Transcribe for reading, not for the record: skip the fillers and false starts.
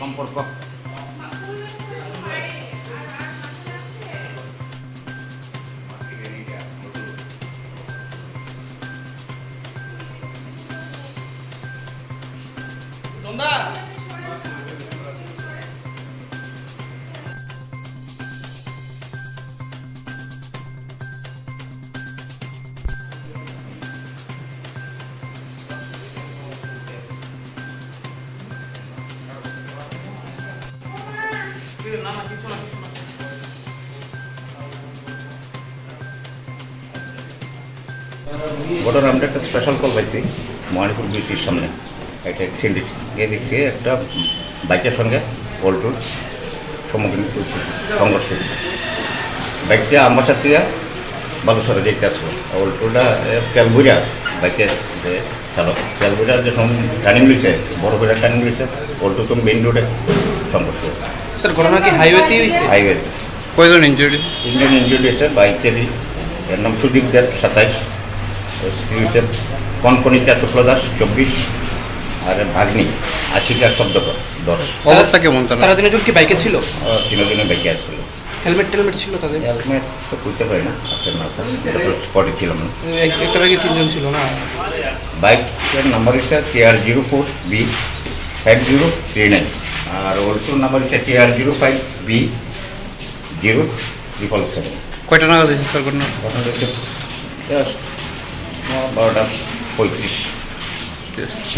সম্পর্ক ঘটনা আমরা একটা স্পেশাল কল পাইছি মহানিপুর বিসির সামনে একটা অ্যাক্সিডেন্ট দিচ্ছি এই দিক থেকে একটা বাইকের সঙ্গে অল্টোর সম্মুখীন করছি সংঘর্ষ হয়েছে। বাইকটা আমার সাথে বালুসরে যেতে আসলো অল্টোটা ক্যালবুড়া বাইকের যে চালক ক্যালবুড়া যে টার্নিং দিয়েছে বড় করে টার্নিং দিয়েছে অল্টো তো মেইন রোডে সংঘর্ষ হয়েছে। স্যার ঘটনা কি হাইওয়েতেই হয়েছে? হাইওয়েতে। কয়জন ইনজুরি? তিনজন ইনজুরি হয়েছে। বাইকেরই এর নাম সুদীপ দেব 27, স্ত্রী হচ্ছে কনকনিকা শুক্লদাস 24, আর ভাগ্নি আশিকা শব্দকর 10। অবস্থা কেমন? তারা তিনজন কি বাইকে ছিল? তিনজনে বাইকে আসছিল। হেলমেট টেলমেট ছিল তাদের? হেলমেট তো বুঝতে পারি না, আচ্ছা না স্যার স্পটে ছিলাম না। একটা বাইকে তিনজন ছিল না? বাইকের নাম্বার হচ্ছে TR04B5039 আর অল্টোর নাম্বার হচ্ছে TR05B0777। কয়টা নাগাদ হয়েছে স্যার ঘটনা? ঘটনা হচ্ছে 12:35।